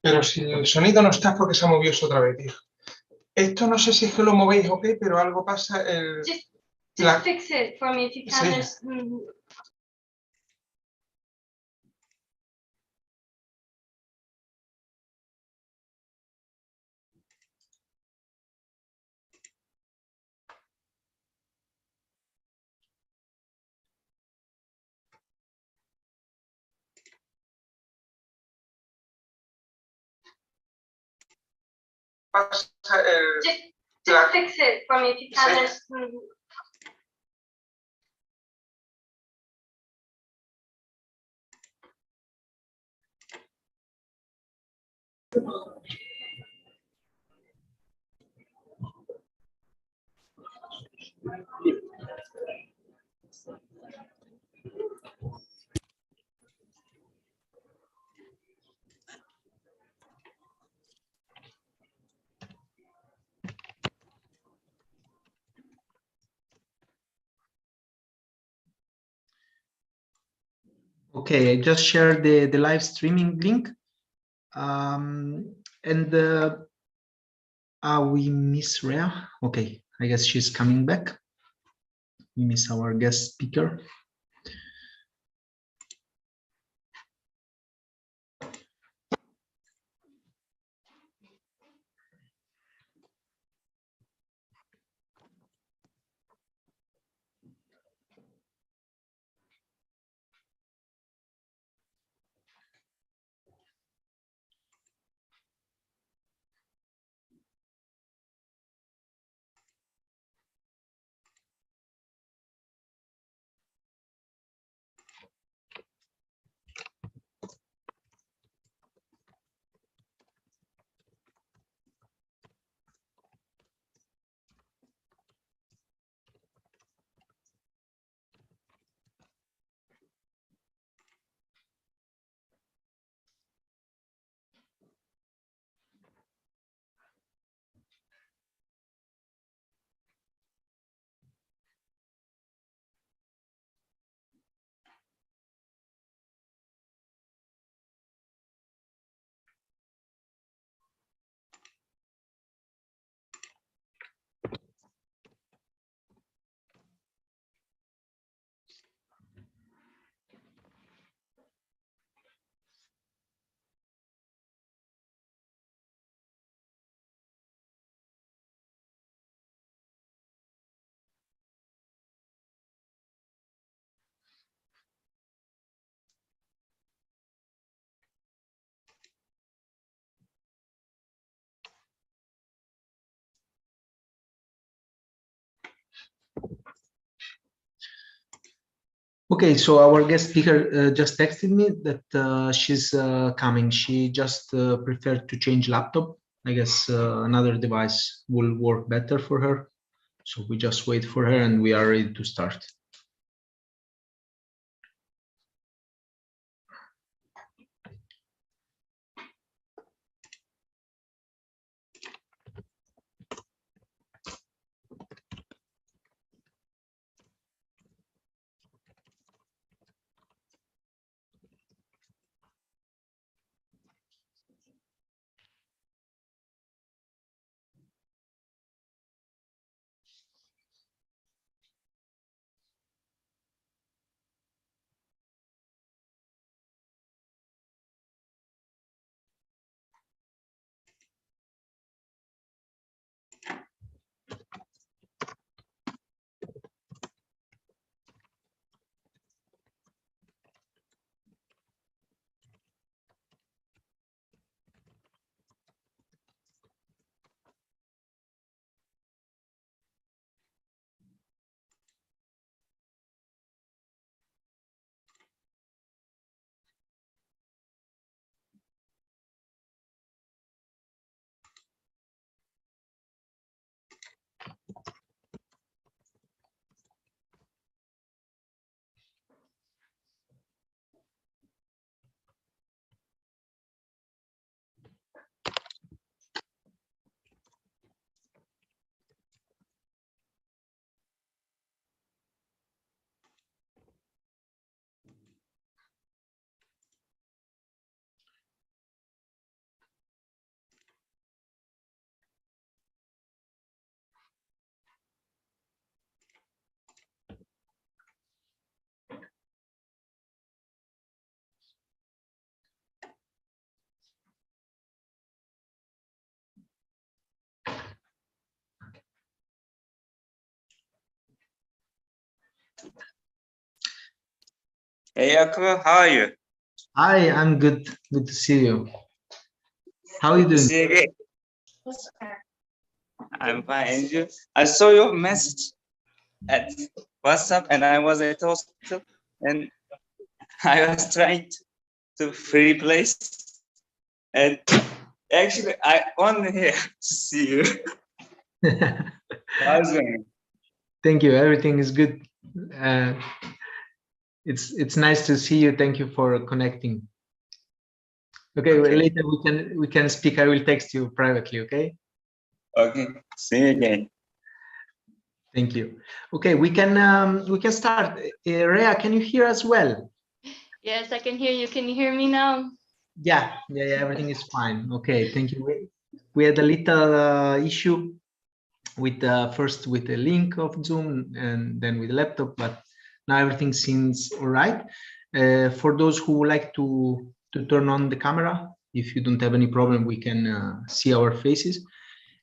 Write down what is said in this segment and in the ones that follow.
Pero si el sonido no está es porque se ha movido eso otra vez, tío. Esto no sé si es que lo movéis o qué, pero algo pasa. Just fix it for me if you can. Sí. Pasa Just fix it for me if you can. Sí. Okay, I just shared the live streaming link. We miss Rhea. Okay, I guess she's coming back. We miss our guest speaker. Okay, so our guest speaker just texted me that she's coming. She just preferred to change laptop. I guess another device will work better for her. So we just wait for her and we are ready to start. Hey, Akbar, how are you? Hi, I'm good. Good to see you. How are you doing? See you again. I'm fine. And you? I saw your message at WhatsApp, and I was at hospital, and I was trying to free place, and actually, I only here to see you. How's it going? Thank you. Everything is good. It's nice to see you. Thank you for connecting. Okay, well, Okay. later we can speak. I will text you privately. Okay. Okay. See you again. Thank you. Okay, we can start. Rhea, can you hear us well? Yes, I can hear you. Can you hear me now? Yeah, everything is fine. Okay, thank you. We had a little issue with first with the link of Zoom and then with the laptop, but now everything seems all right. For those who would like to turn on the camera, if you don't have any problem, we can see our faces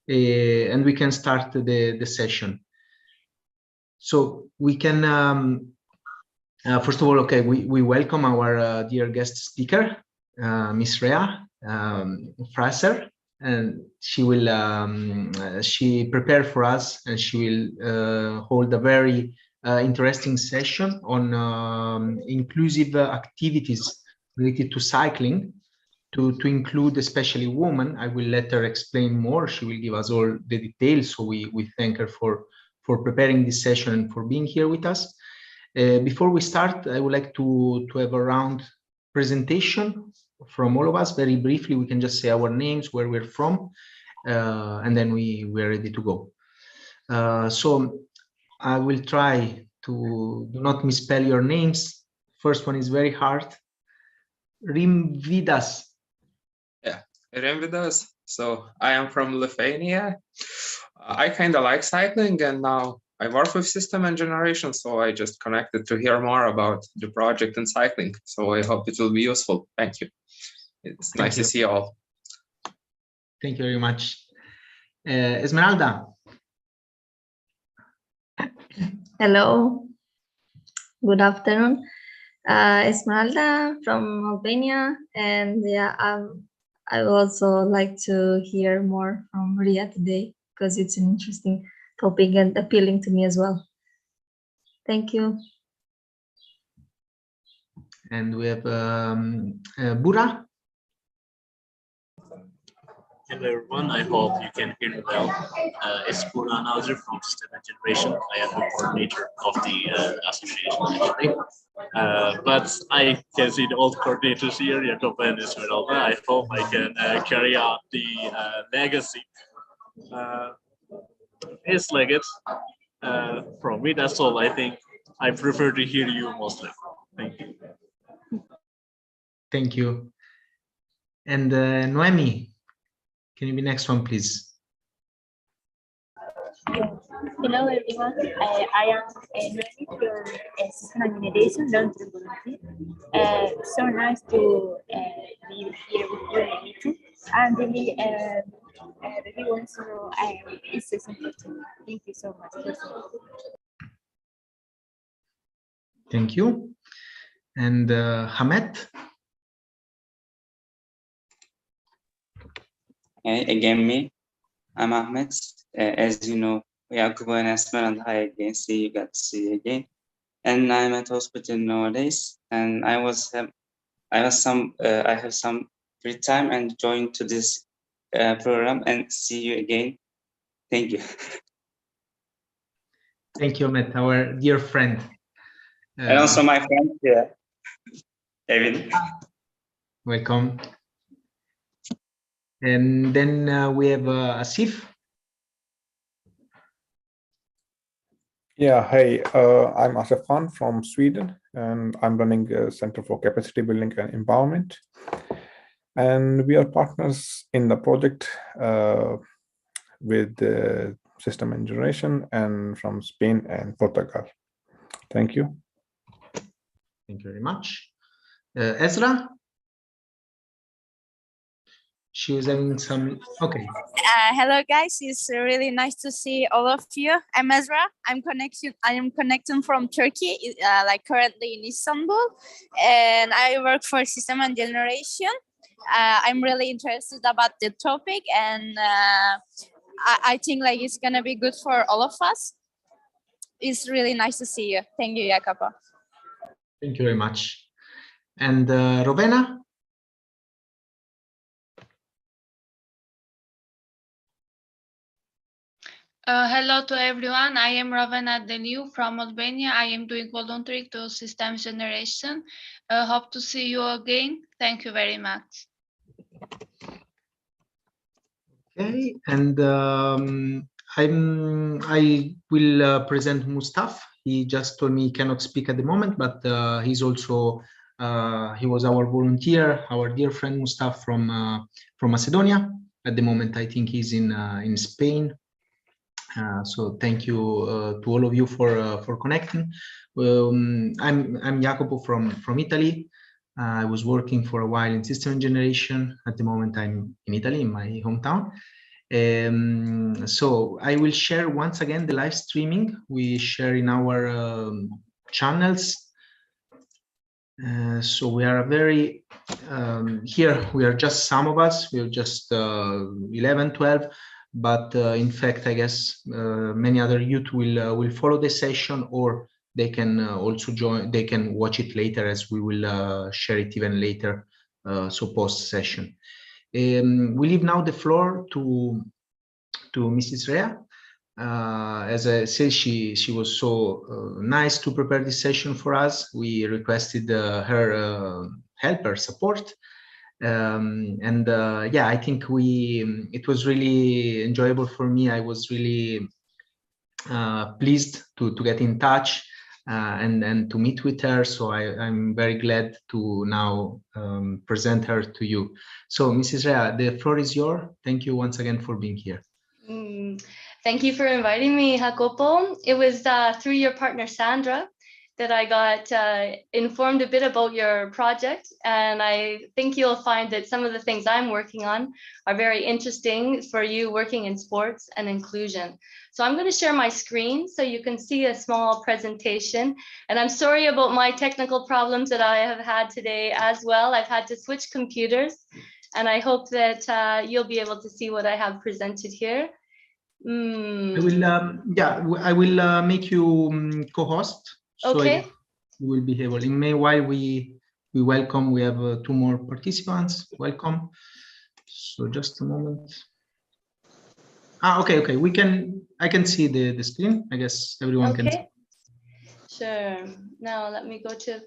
and we can start the session. So we can, first of all, okay, we welcome our dear guest speaker, Miss Rhea Fraser, and she will she prepared for us, and she will hold a very interesting session on inclusive activities related to cycling, to include especially women. I will let her explain more. She will give us all the details. So we thank her for preparing this session and for being here with us. Before we start, I would like to have a round presentation from all of us. Very briefly, we can just say our names, where we're from, and then we're ready to go. So I will try to do not misspell your names. First one is very hard. Rimvidas. Yeah, Rimvidas. So I am from Lithuania. I kind of like cycling, and now I work with system and generation, so I just connected to hear more about the project and cycling. So I hope it will be useful. Thank you. It's nice to see you all. Thank you very much. Esmeralda. Hello, good afternoon. Esmeralda from Albania, and yeah, I would also like to hear more from Ria today because it's an interesting topic and appealing to me as well. Thank you. And we have Bura. Hello everyone, I hope you can hear me well. It's Buran Nazir from System and Generation. I am the coordinator of the association actually. But I can see the old coordinators here, Jacob and Esmeralda. I hope I can carry out the legacy. It's like it. From me, that's all. I think I prefer to hear you mostly. Thank you. Thank you. And Noemi. Can you be next one, please? Hello, everyone. I am Noemi from System and Generation, long-term volunteer. So nice to be here with you in the meeting. And really, really want to know it's important. Thank you so much. Thank you. And Hamed. Again, me. I'm Ahmed. As you know, we are Kuba and Esmeralda. I again see you, got to see you again. And I'm at hospital nowadays. And I have some free time and join to this program and see you again. Thank you. Thank you, Ahmed, our dear friend. And also my friend here, David. Welcome. And then we have Asif. Yeah, hey, I'm Asif Khan from Sweden, and I'm running a Center for Capacity Building and Empowerment. And we are partners in the project with System and Generation and from Spain and Portugal. Thank you. Thank you very much. Ezra? she was having some. Okay. Hello guys, it's really nice to see all of you. I'm Ezra. I am connecting from Turkey, like currently in Istanbul, and I work for System and Generation. I'm really interested about the topic, and I think like it's gonna be good for all of us. It's really nice to see you. Thank you, Jacopo. Thank you very much. And Rowena? Hello to everyone. I am Ravena Deliu from Albania. I am doing voluntary to Systems Generation. Hope to see you again. Thank you very much. Okay, and I will present Mustaf. He just told me he cannot speak at the moment, but he's also he was our volunteer, our dear friend Mustaf from Macedonia. At the moment, I think he's in Spain. So thank you to all of you for connecting. I'm Jacopo from Italy. I was working for a while in System Generation. At the moment, I'm in Italy, in my hometown. So I will share once again the live streaming we share in our channels. So we are very here. We are just some of us. We are just 11, 12. But in fact, I guess many other youth will follow the session, or they can also join. They can watch it later, as we will share it even later, so post session. We leave now the floor to Mrs. Rea. As I said, she was so nice to prepare this session for us. We requested her help, her support. Yeah, I think it was really enjoyable for me. I was really pleased to get in touch and to meet with her. So I'm very glad to now present her to you. So Mrs. Rea, the floor is yours. Thank you once again for being here. Thank you for inviting me, Jacopo. It was through your partner, Sandra, that I got informed a bit about your project, and I think you'll find that some of the things I'm working on are very interesting for you working in sports and inclusion. So I'm going to share my screen so you can see a small presentation, and I'm sorry about my technical problems that I have had today as well. I've had to switch computers, and I hope that you'll be able to see what I have presented here. I will, yeah, I will make you co-host. So okay. You will be able. In meanwhile, we welcome. We have 2 more participants. Welcome. So just a moment. Okay. We can. I can see the screen. I guess everyone can see. Sure. Now let me go to.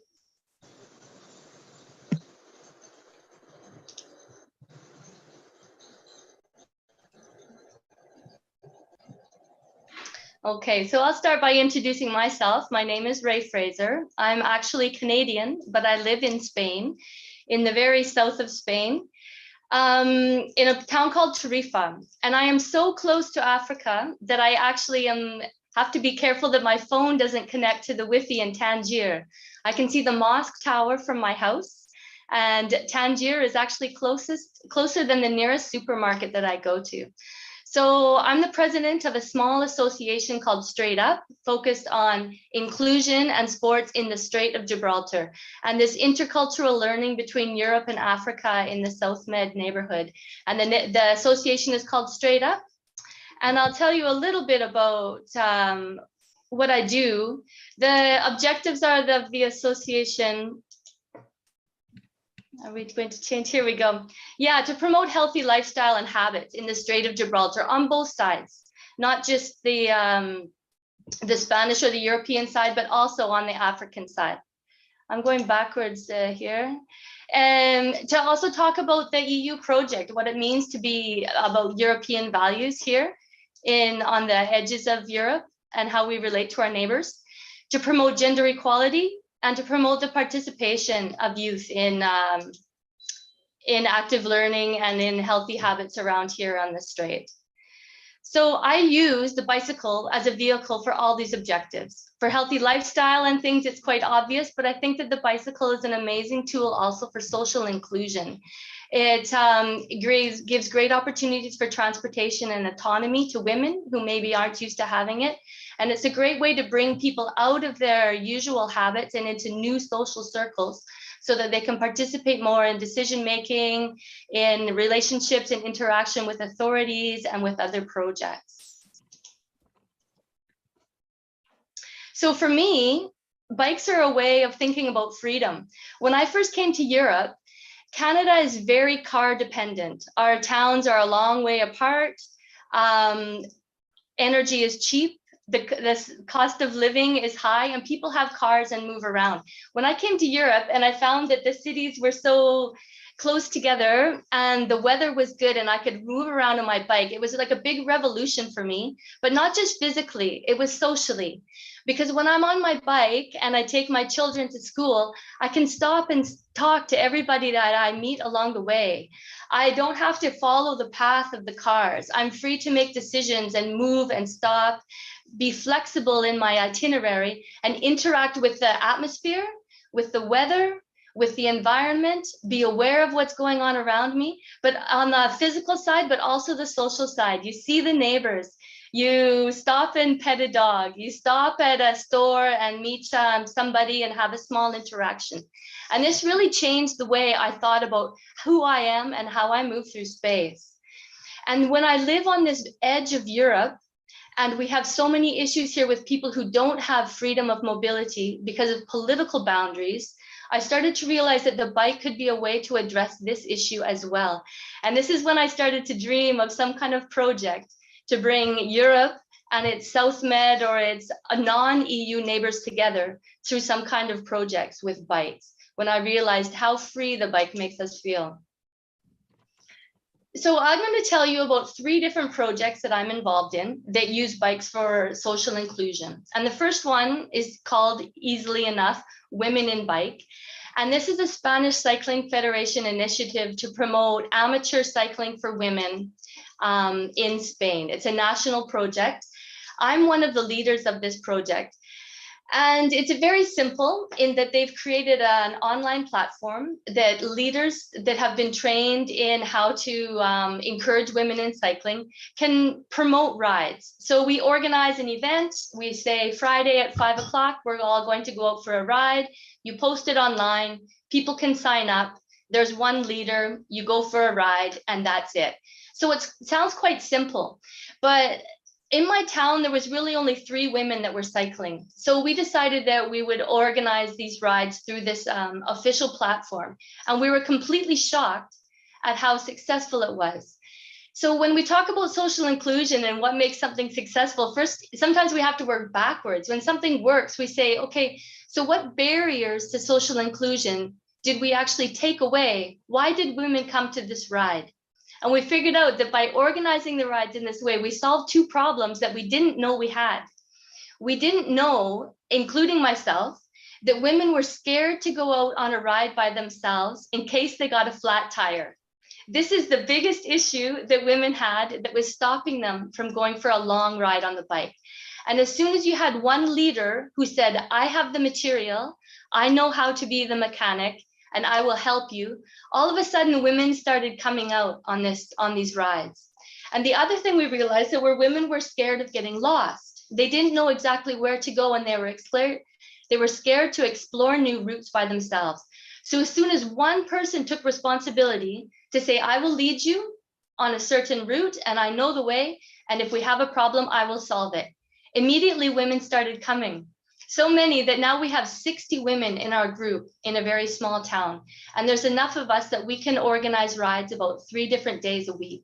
Okay, so I'll start by introducing myself. My name is Ray Fraser. I'm actually Canadian, but I live in Spain, in the very south of Spain, in a town called Tarifa. And I am so close to Africa that I actually have to be careful that my phone doesn't connect to the Wi-Fi in Tangier. I can see the mosque tower from my house, and Tangier is actually closer than the nearest supermarket that I go to. So I'm the president of a small association called Straight Up, focused on inclusion and sports in the Strait of Gibraltar, and this intercultural learning between Europe and Africa in the South Med neighborhood. And the association is called Straight Up. And I'll tell you a little bit about what I do. The objectives are of the association. Are we going to change? Here we go. Yeah, to promote healthy lifestyle and habits in the Strait of Gibraltar on both sides, not just the Spanish or the European side, but also on the African side. I'm going backwards here. And to also talk about the EU project, what it means to be about European values here on the edges of Europe and how we relate to our neighbors, to promote gender equality, and to promote the participation of youth in active learning and in healthy habits around here on the Strait. So I use the bicycle as a vehicle for all these objectives. For healthy lifestyle and things, it's quite obvious, but I think that the bicycle is an amazing tool also for social inclusion. It gives great opportunities for transportation and autonomy to women who maybe aren't used to having it. And it's a great way to bring people out of their usual habits and into new social circles so that they can participate more in decision-making, in relationships and interaction with authorities and with other projects. So for me, bikes are a way of thinking about freedom. When I first came to Europe, Canada is very car dependent. Our towns are a long way apart. Energy is cheap. The cost of living is high and people have cars and move around. When I came to Europe and I found that the cities were so close together and the weather was good and I could move around on my bike, it was like a big revolution for me, but not just physically, it was socially. Because when I'm on my bike and I take my children to school, I can stop and talk to everybody that I meet along the way. I don't have to follow the path of the cars. I'm free to make decisions and move and stop, be flexible in my itinerary and interact with the atmosphere, with the weather, with the environment, be aware of what's going on around me, but on the physical side, but also the social side. You see the neighbors, you stop and pet a dog, you stop at a store and meet somebody and have a small interaction. And this really changed the way I thought about who I am and how I move through space. And when I live on this edge of Europe, and we have so many issues here with people who don't have freedom of mobility because of political boundaries, I started to realize that the bike could be a way to address this issue as well. And this is when I started to dream of some kind of project to bring Europe and its South Med or its non-EU neighbors together through some kind of projects with bikes, when I realized how free the bike makes us feel. So I'm going to tell you about 3 different projects that I'm involved in that use bikes for social inclusion. And the first one is called, easily enough, Women in Bike. And this is a Spanish Cycling Federation initiative to promote amateur cycling for women in Spain. It's a national project. I'm one of the leaders of this project. And it's very simple in that they've created an online platform that leaders that have been trained in how to encourage women in cycling can promote rides. So we organize an event. We say Friday at 5 o'clock, we're all going to go out for a ride. You post it online. People can sign up. There's one leader. You go for a ride and that's it. So it sounds quite simple, but in my town, there was really only 3 women that were cycling. So we decided that we would organize these rides through this official platform. And we were completely shocked at how successful it was. So when we talk about social inclusion and what makes something successful, first, sometimes we have to work backwards. When something works, we say, okay, so what barriers to social inclusion did we actually take away? Why did women come to this ride? And we figured out that by organizing the rides in this way, we solved 2 problems that we didn't know we had. We didn't know, including myself, that women were scared to go out on a ride by themselves in case they got a flat tire. This is the biggest issue that women had that was stopping them from going for a long ride on the bike. And as soon as you had one leader who said, I have the material, I know how to be the mechanic, and I will help you, all of a sudden women started coming out on these rides. And the other thing we realized that women were scared of getting lost. They didn't know exactly where to go and they were scared to explore new routes by themselves. So as soon as one person took responsibility to say, I will lead you on a certain route and I know the way, and if we have a problem, I will solve it. Immediately women started coming. So many that now we have 60 women in our group in a very small town. And there's enough of us that we can organize rides about 3 different days a week.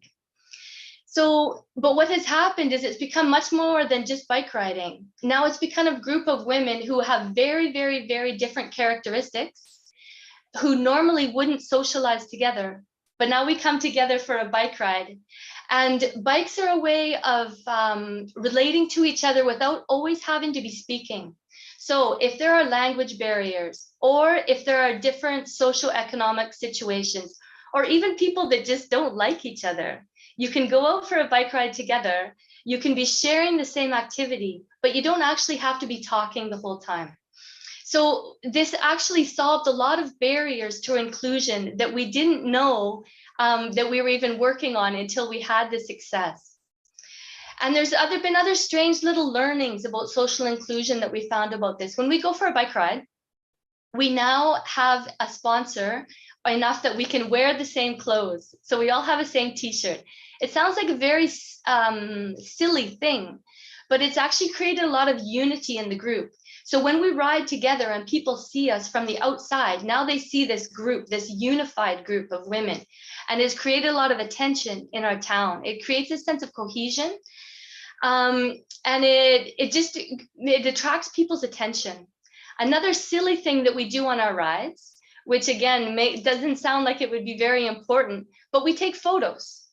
So, but what has happened is it's become much more than just bike riding. Now it's become a group of women who have very, very, very different characteristics, who normally wouldn't socialize together. But now we come together for a bike ride. And bikes are a way of relating to each other without always having to be speaking. So if there are language barriers, or if there are different socioeconomic situations, or even people that just don't like each other. You can go out for a bike ride together. You can be sharing the same activity, but you don't actually have to be talking the whole time. So this actually solved a lot of barriers to inclusion that we didn't know that we were even working on until we had the success. And there's been other strange little learnings about social inclusion that we found about this. When we go for a bike ride, we now have a sponsor enough that we can wear the same clothes. So we all have the same t-shirt. It sounds like a very silly thing, but it's actually created a lot of unity in the group. So when we ride together and people see us from the outside, now they see this group, this unified group of women, and it's created a lot of attention in our town. It creates a sense of cohesion, and it attracts people's attention. Another silly thing that we do on our rides, which again doesn't sound like it would be very important, but we take photos.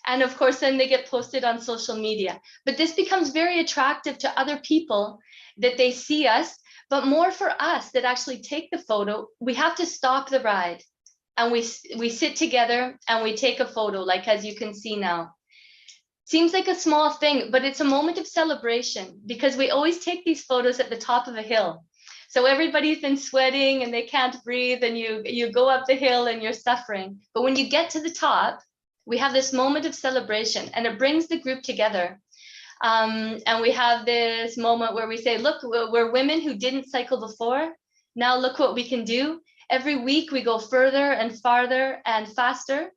And of course, then they get posted on social media. But this becomes very attractive to other people that they see us, but more for us that actually take the photo. We have to stop the ride and we sit together and we take a photo, like as you can see now. Seems like a small thing, but it's a moment of celebration because we always take these photos at the top of a hill. So everybody's been sweating and they can't breathe and you go up the hill and you're suffering. But when you get to the top, we have this moment of celebration and it brings the group together. And we have this moment where we say, look, we're women who didn't cycle before. Now look what we can do. Every week we go further and farther and faster.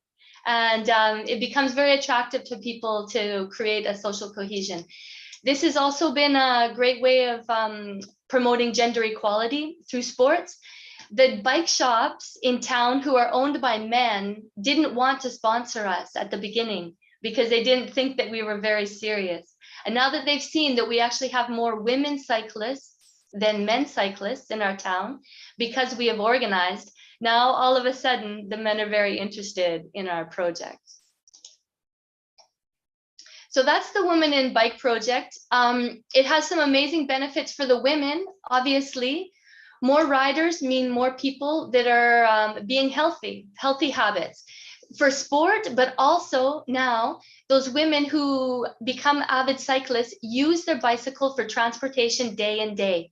And it becomes very attractive to people to create a social cohesion. This has also been a great way of promoting gender equality through sports. The bike shops in town who are owned by men didn't want to sponsor us at the beginning because they didn't think that we were very serious. And now that they've seen that we actually have more women cyclists than men cyclists in our town, because we have organized, now all of a sudden the men are very interested in our project. So that's the Women in Bike project. It has some amazing benefits for the women, obviously. More riders mean more people that are being healthy habits for sport, but also now those women who become avid cyclists use their bicycle for transportation day and day.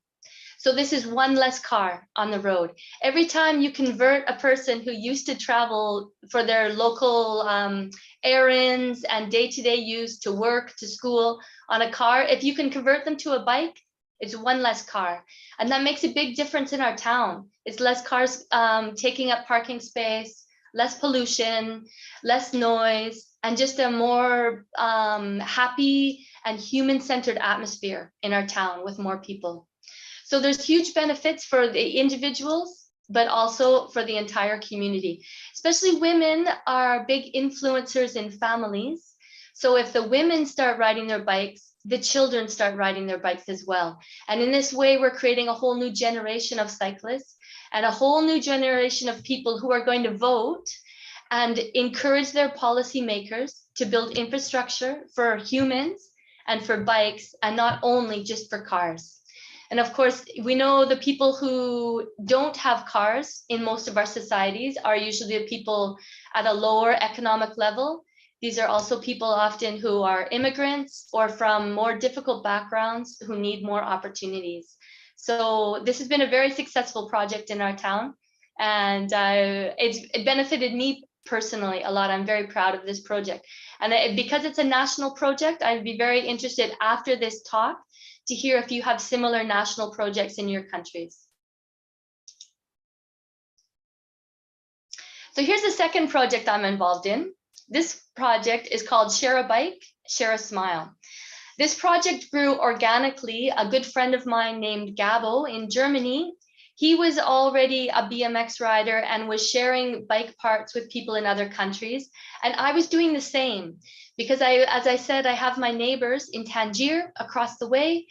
So this is one less car on the road. Every time you convert a person who used to travel for their local errands and day-to-day use to work, to school on a car, if you can convert them to a bike, it's one less car. And that makes a big difference in our town. It's less cars taking up parking space, less pollution, less noise, and just a more happy and human-centered atmosphere in our town with more people. So there's huge benefits for the individuals, but also for the entire community. Especially women are big influencers in families. So if the women start riding their bikes, the children start riding their bikes as well. And in this way, we're creating a whole new generation of cyclists and a whole new generation of people who are going to vote and encourage their policymakers to build infrastructure for humans and for bikes, and not only just for cars. And of course, we know the people who don't have cars in most of our societies are usually the people at a lower economic level. These are also people often who are immigrants or from more difficult backgrounds who need more opportunities. So this has been a very successful project in our town, and it benefited me personally a lot. I'm very proud of this project. And because it's a national project, I'd be very interested after this talk to hear if you have similar national projects in your countries. So here's the second project I'm involved in. This project is called Share a Bike, Share a Smile. This project grew organically. A good friend of mine named Gabo in Germany, he was already a BMX rider and was sharing bike parts with people in other countries. And I was doing the same because as I said, I have my neighbors in Tangier across the way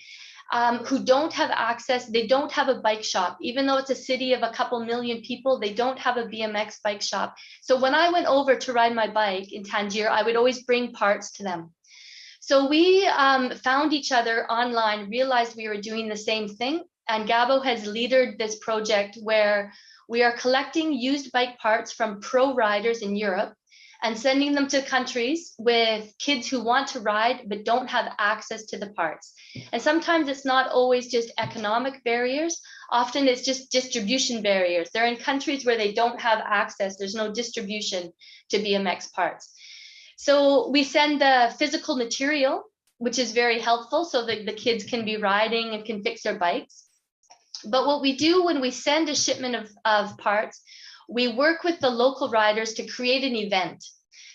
who don't have access. They don't have a bike shop. Even though it's a city of a couple million people, they don't have a BMX bike shop. So when I went over to ride my bike in Tangier, I would always bring parts to them. So we found each other online, realized we were doing the same thing. And Gabo has led this project where we are collecting used bike parts from pro riders in Europe and sending them to countries with kids who want to ride but don't have access to the parts. And sometimes it's not always just economic barriers. Often it's just distribution barriers. They're in countries where they don't have access. There's no distribution to BMX parts. So we send the physical material, which is very helpful so that the kids can be riding and can fix their bikes. But what we do when we send a shipment of parts, we work with the local riders to create an event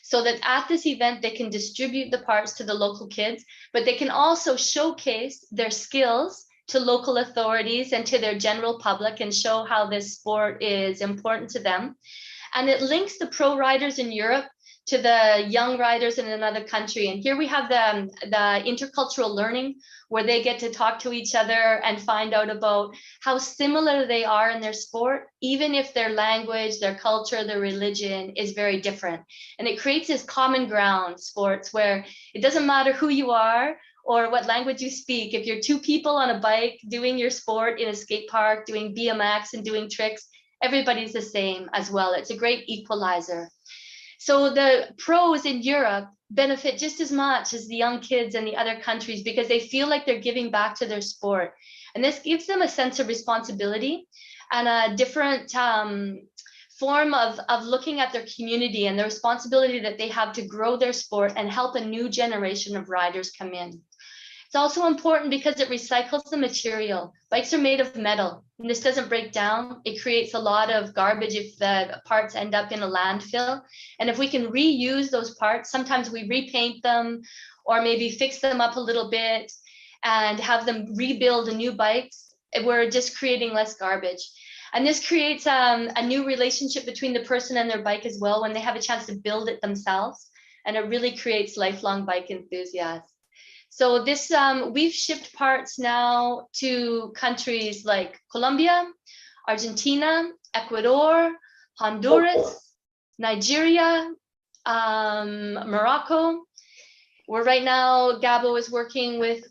so that at this event, they can distribute the parts to the local kids, but they can also showcase their skills to local authorities and to their general public and show how this sport is important to them. And it links the pro riders in Europe to the young riders in another country. And here we have the intercultural learning where they get to talk to each other and find out about how similar they are in their sport, even if their language, their culture, their religion is very different. And it creates this common ground sports where it doesn't matter who you are or what language you speak. If you're two people on a bike doing your sport in a skate park, doing BMX and doing tricks, everybody's the same as well. It's a great equalizer. So the pros in Europe benefit just as much as the young kids in the other countries because they feel like they're giving back to their sport. And this gives them a sense of responsibility and a different form of looking at their community and the responsibility that they have to grow their sport and help a new generation of riders come in. It's also important because it recycles the material. Bikes are made of metal, and this doesn't break down. It creates a lot of garbage if the parts end up in a landfill. And if we can reuse those parts, sometimes we repaint them or maybe fix them up a little bit and have them rebuild a new bikes. We're just creating less garbage. And this creates a new relationship between the person and their bike as well when they have a chance to build it themselves. And it really creates lifelong bike enthusiasts. So this, we've shipped parts now to countries like Colombia, Argentina, Ecuador, Honduras, Nigeria, Morocco. Where right now, Gabo is working with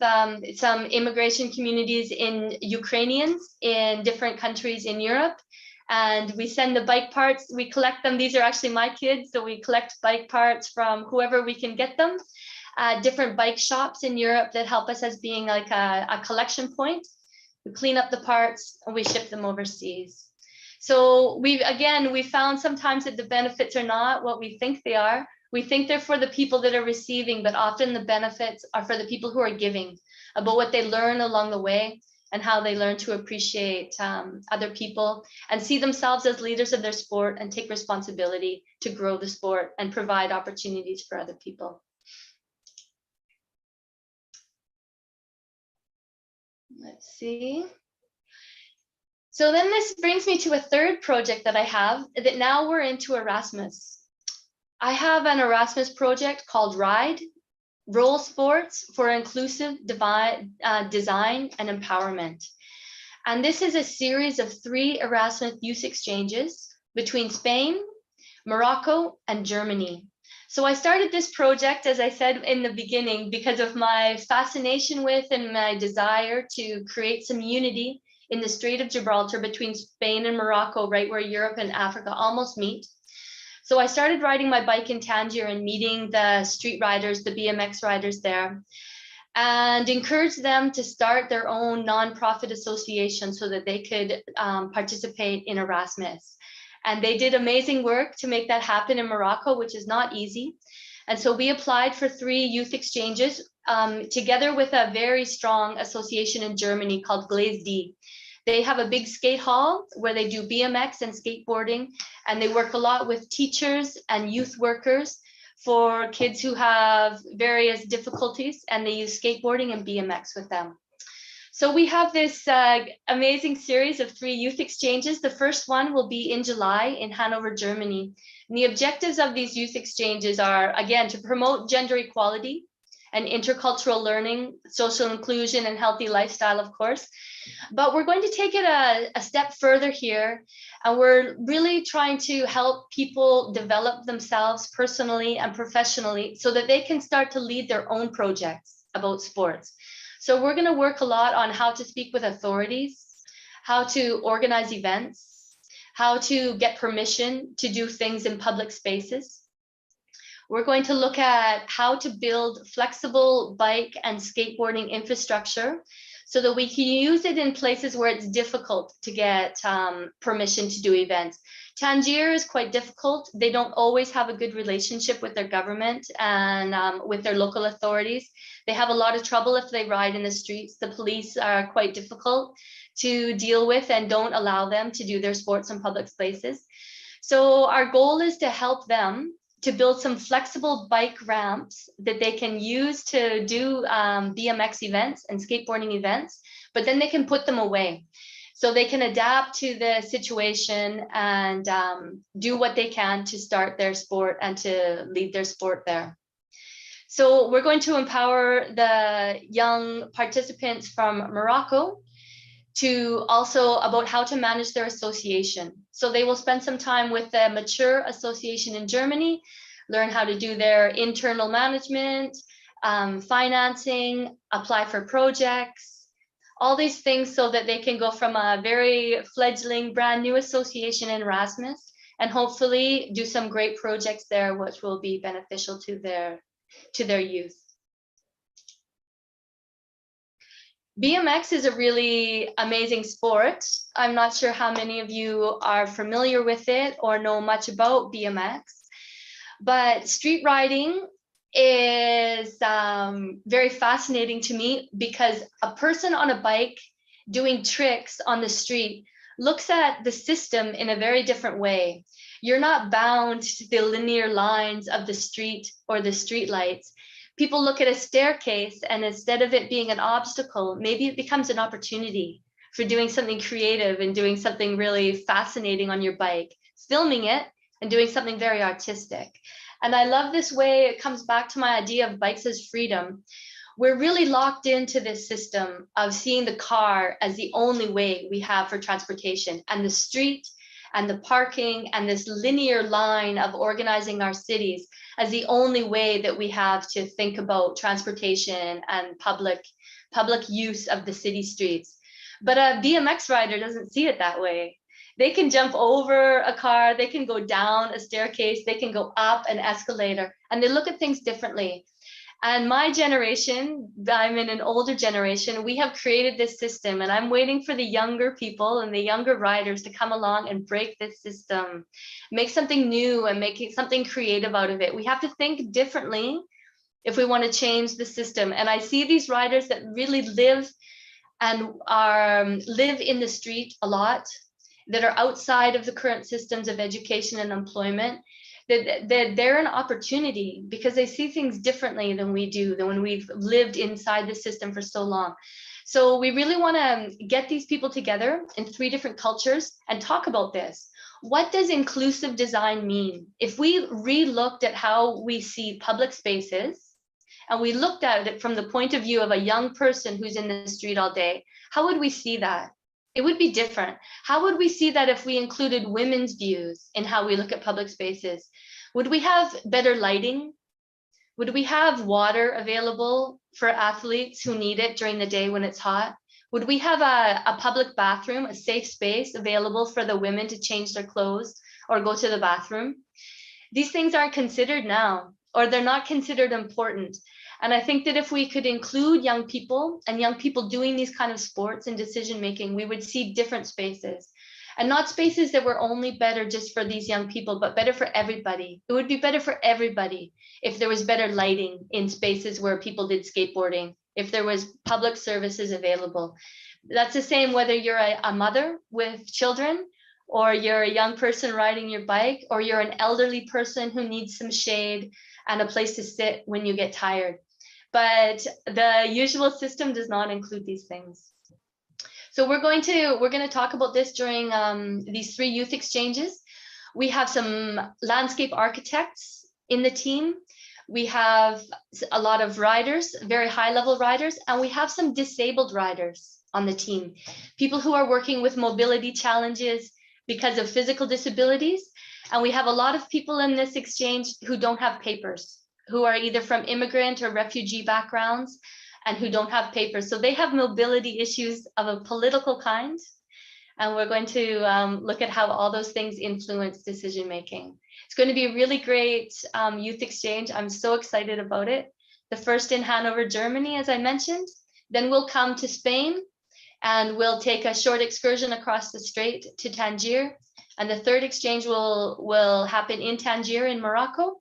some immigration communities in Ukrainians in different countries in Europe. And we send the bike parts, we collect them. These are actually my kids. So we collect bike parts from whoever we can get them. Different bike shops in Europe that help us as being like a collection point. We clean up the parts and we ship them overseas. So we found sometimes that the benefits are not what we think they are. We think they're for the people that are receiving, but often the benefits are for the people who are giving, about what they learn along the way and how they learn to appreciate other people and see themselves as leaders of their sport and take responsibility to grow the sport and provide opportunities for other people. Let's see. So then this brings me to a third project that I have that now we're into Erasmus. I have an Erasmus project called RIDE, Role Sports for Inclusive Design and Empowerment. And this is a series of 3 Erasmus youth exchanges between Spain, Morocco, and Germany. So I started this project, as I said in the beginning, because of my fascination with and my desire to create some unity in the Strait of Gibraltar between Spain and Morocco, right where Europe and Africa almost meet. So I started riding my bike in Tangier and meeting the street riders, the BMX riders there, and encouraged them to start their own nonprofit association so that they could participate in Erasmus. And they did amazing work to make that happen in Morocco, which is not easy. And so we applied for 3 youth exchanges together with a very strong association in Germany called Glaze D. They have a big skate hall where they do BMX and skateboarding, and they work a lot with teachers and youth workers for kids who have various difficulties, and they use skateboarding and BMX with them. So we have this amazing series of 3 youth exchanges. The first one will be in July in Hanover, Germany. And the objectives of these youth exchanges are, again, to promote gender equality and intercultural learning, social inclusion, and healthy lifestyle, of course. But we're going to take it a step further here. And we're really trying to help people develop themselves personally and professionally so that they can start to lead their own projects about sports. So we're going to work a lot on how to speak with authorities, how to organize events, how to get permission to do things in public spaces. We're going to look at how to build flexible bike and skateboarding infrastructure so that we can use it in places where it's difficult to get permission to do events. Tangier is quite difficult. They don't always have a good relationship with their government and with their local authorities. They have a lot of trouble if they ride in the streets. The police are quite difficult to deal with and don't allow them to do their sports in public spaces. So our goal is to help them to build some flexible bike ramps that they can use to do BMX events and skateboarding events, but then they can put them away. So they can adapt to the situation and do what they can to start their sport and to lead their sport there. So we're going to empower the young participants from Morocco to also about how to manage their association. So they will spend some time with the mature association in Germany, learn how to do their internal management, financing, apply for projects, all these things so that they can go from a very fledgling brand new association in Erasmus and hopefully do some great projects there, which will be beneficial to their youth. BMX is a really amazing sport. I'm not sure how many of you are familiar with it or know much about BMX, but street riding is very fascinating to me because a person on a bike doing tricks on the street looks at the system in a very different way. You're not bound to the linear lines of the street or the street lights. People look at a staircase and instead of it being an obstacle, maybe it becomes an opportunity for doing something creative and doing something really fascinating on your bike, filming it and doing something very artistic. And I love this way. It comes back to my idea of bikes as freedom. We're really locked into this system of seeing the car as the only way we have for transportation, and the street and the parking and this linear line of organizing our cities as the only way that we have to think about transportation and public use of the city streets. But a BMX rider doesn't see it that way. They can jump over a car, they can go down a staircase, they can go up an escalator, and they look at things differently. And my generation, I'm in an older generation, we have created this system, and I'm waiting for the younger people and the younger riders to come along and break this system, make something new and make something creative out of it. We have to think differently if we want to change the system. And I see these riders that really live in the street a lot, that are outside of the current systems of education and employment, that they're an opportunity because they see things differently than we do, than when we've lived inside the system for so long. So we really want to get these people together in 3 different cultures and talk about this. What does inclusive design mean? If we re-looked at how we see public spaces and we looked at it from the point of view of a young person who's in the street all day, how would we see that? It would be different. How would we see that if we included women's views in how we look at public spaces? Would we have better lighting? Would we have water available for athletes who need it during the day when it's hot? Would we have a public bathroom, a safe space available for the women to change their clothes or go to the bathroom? These things aren't considered now, or they're not considered important. And I think that if we could include young people and young people doing these kind of sports and decision making, we would see different spaces, and not spaces that were only better just for these young people, but better for everybody. It would be better for everybody if there was better lighting in spaces where people did skateboarding, if there was public services available. That's the same whether you're a mother with children, or you're a young person riding your bike, or you're an elderly person who needs some shade and a place to sit when you get tired. But the usual system does not include these things. So we're going to talk about this during these 3 youth exchanges. We have some landscape architects in the team. We have a lot of riders, very high level riders, and we have some disabled riders on the team. People who are working with mobility challenges because of physical disabilities. And we have a lot of people in this exchange who don't have papers, who are either from immigrant or refugee backgrounds and who don't have papers. So they have mobility issues of a political kind, And we're going to look at how all those things influence decision making. It's going to be a really great youth exchange. I'm so excited about it. The first in Hanover, Germany, as I mentioned. Then we'll come to Spain and we'll take a short excursion across the strait to Tangier. And the third exchange will happen in Tangier in Morocco.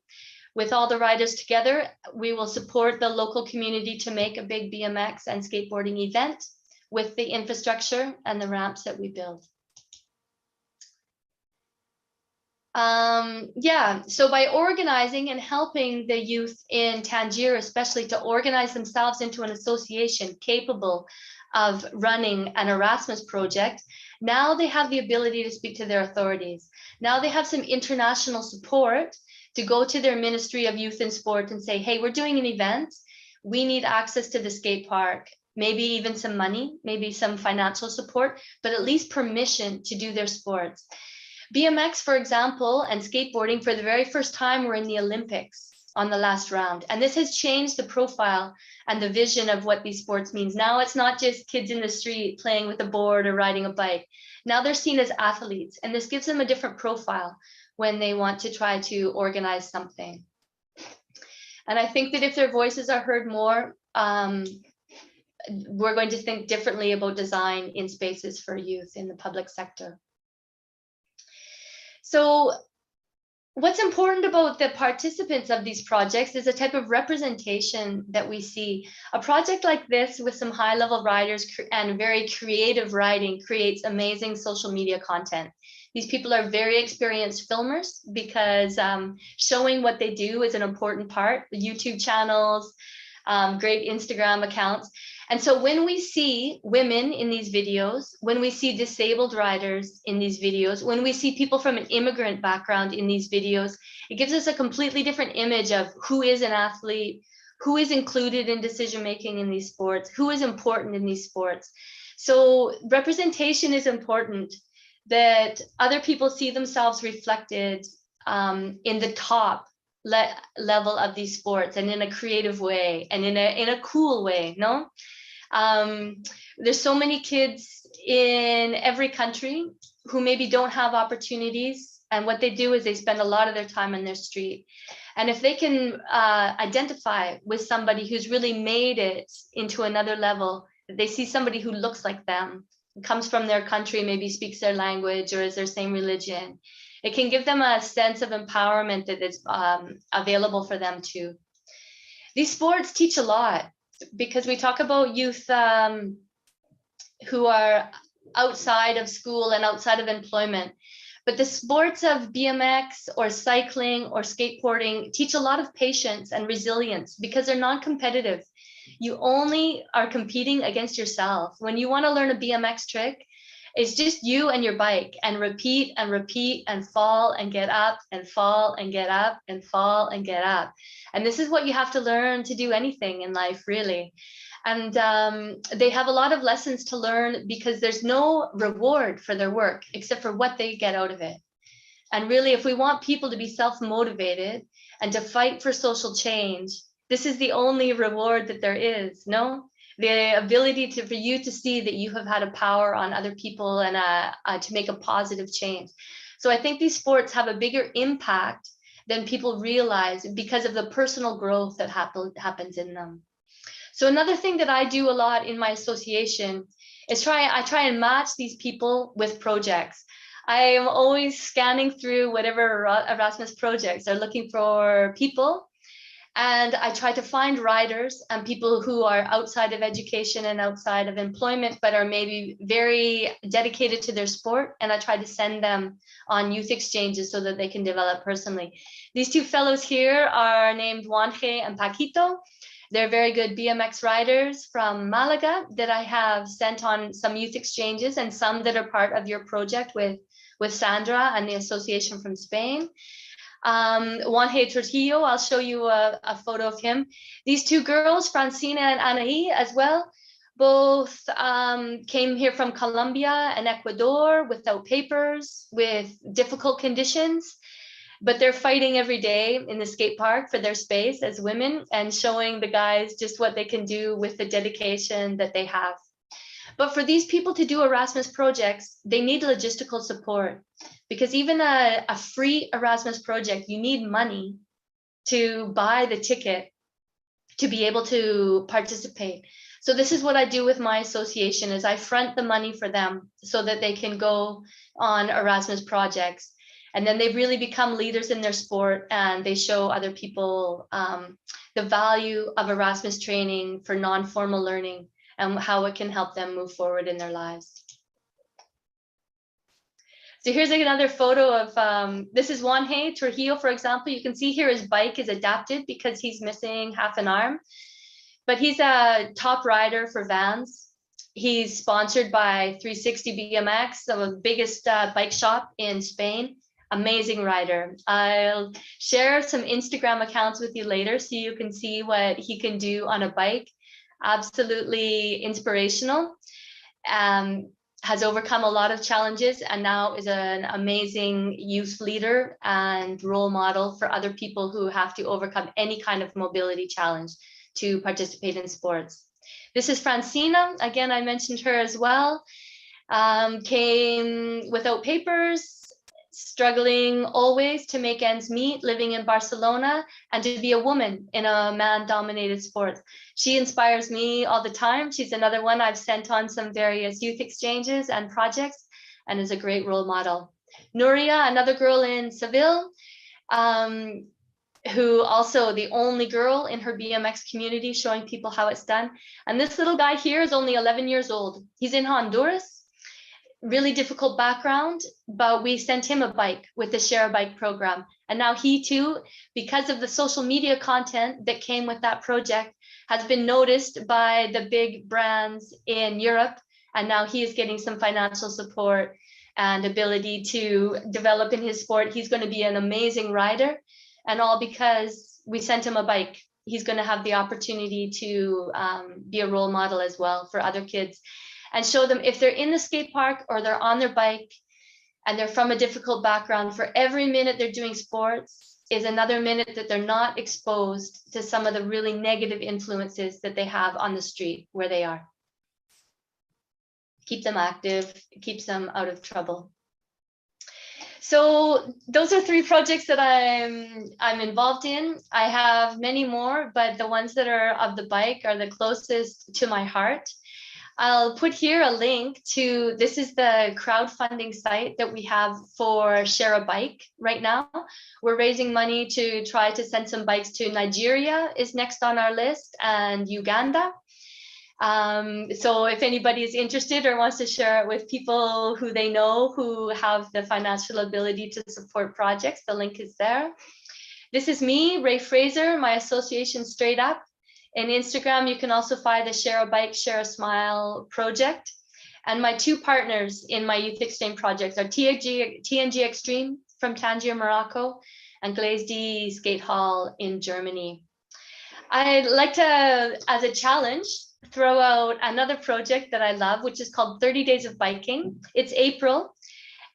With all the riders together, we will support the local community to make a big BMX and skateboarding event with the infrastructure and the ramps that we build. So by organizing and helping the youth in Tangier, especially to organize themselves into an association capable of running an Erasmus project, now they have the ability to speak to their authorities. Now they have some international support to go to their Ministry of Youth and Sport and say, hey, we're doing an event. We need access to the skate park, maybe even some money, maybe some financial support, but at least permission to do their sports. BMX, for example, and skateboarding for the very first time were in the Olympics on the last round. And this has changed the profile and the vision of what these sports means. Now it's not just kids in the street playing with a board or riding a bike. Now they're seen as athletes, and this gives them a different profile when they want to try to organize something. And I think that if their voices are heard more, we're going to think differently about design in spaces for youth in the public sector. So what's important about the participants of these projects is a type of representation that we see. A project like this with some high-level riders and very creative writing creates amazing social media content. These people are very experienced filmers because showing what they do is an important part. The YouTube channels, great Instagram accounts. And so when we see women in these videos, when we see disabled riders in these videos, when we see people from an immigrant background in these videos, it gives us a completely different image of who is an athlete, who is included in decision-making in these sports, who is important in these sports. So representation is important, that other people see themselves reflected in the top level of these sports and in a creative way and in a cool way, no? There's so many kids in every country who maybe don't have opportunities, and what they do is they spend a lot of their time on their street. And if they can identify with somebody who's really made it into another level, they see somebody who looks like them, comes from their country, maybe speaks their language or is their same religion, it can give them a sense of empowerment that is available for them too. These sports teach a lot, because we talk about youth who are outside of school and outside of employment, but the sports of BMX or cycling or skateboarding teach a lot of patience and resilience because they're non-competitive. You only are competing against yourself. When you want to learn a BMX trick, it's just you and your bike, and repeat and repeat and fall and get up and fall and get up and fall and get up. And this is what you have to learn to do anything in life, really. And they have a lot of lessons to learn because there's no reward for their work except for what they get out of it. And really, if we want people to be self-motivated and to fight for social change, this is the only reward that there is, no? The ability for you to see that you have had a power on other people and to make a positive change. So I think these sports have a bigger impact than people realize because of the personal growth that happens in them. So another thing that I do a lot in my association is I try and match these people with projects. I am always scanning through whatever Erasmus projects are looking for people. And I try to find riders and people who are outside of education and outside of employment, but are maybe very dedicated to their sport. And I try to send them on youth exchanges so that they can develop personally. These two fellows here are named Juanje and Paquito. They're very good BMX riders from Malaga that I have sent on some youth exchanges, and some that are part of your project with Sandra and the association from Spain. Juanje Trujillo, I'll show you a photo of him. These two girls, Francina and Anaí as well, both came here from Colombia and Ecuador without papers, with difficult conditions, but they're fighting every day in the skate park for their space as women and showing the guys just what they can do with the dedication that they have. But for these people to do Erasmus projects, they need logistical support, because even a free Erasmus project, you need money to buy the ticket to be able to participate. So this is what I do with my association, is I front the money for them so that they can go on Erasmus projects. And then they really become leaders in their sport, and they show other people the value of Erasmus training for non-formal learning and how it can help them move forward in their lives. So here's another photo of, this is Juanje Trujillo, for example. You can see here his bike is adapted because he's missing half an arm, but he's a top rider for Vans. He's sponsored by 360 BMX, the biggest bike shop in Spain. Amazing rider. I'll share some Instagram accounts with you later so you can see what he can do on a bike. Absolutely inspirational. Has overcome a lot of challenges and now is an amazing youth leader and role model for other people who have to overcome any kind of mobility challenge to participate in sports. This is Francina. Again, I mentioned her as well. Came without papers, struggling always to make ends meet, living in Barcelona, and to be a woman in a man-dominated sport. She inspires me all the time. She's another one I've sent on some various youth exchanges and projects, and is a great role model. Nuria, another girl in Seville, who also the only girl in her BMX community, showing people how it's done. And this little guy here is only 11 years old. He's in Honduras. Really difficult background, but we sent him a bike with the Share a Bike program. And now he too, because of the social media content that came with that project, has been noticed by the big brands in Europe. And now he is getting some financial support and ability to develop in his sport. He's going to be an amazing rider, and all because we sent him a bike. He's going to have the opportunity to be a role model as well for other kids, and show them if they're in the skate park or they're on their bike and they're from a difficult background, for every minute they're doing sports is another minute that they're not exposed to some of the really negative influences that they have on the street where they are. Keep them active, keeps them out of trouble. So those are 3 projects that I'm involved in. I have many more, but the ones that are of the bike are the closest to my heart. I'll put here a link to, this is the crowdfunding site that we have for Share a Bike right now. We're raising money to try to send some bikes to Nigeria is next on our list, and Uganda. So if anybody is interested or wants to share it with people who they know who have the financial ability to support projects, the link is there. This is me, Ray Fraser, my association Straight Up. In Instagram, you can also find the Share a Bike, Share a Smile project. And my 2 partners in my youth exchange projects are TNG Extreme from Tangier, Morocco, and Glaze D Skate Hall in Germany. I'd like to, as a challenge, throw out another project that I love, which is called 30 Days of Biking. It's April.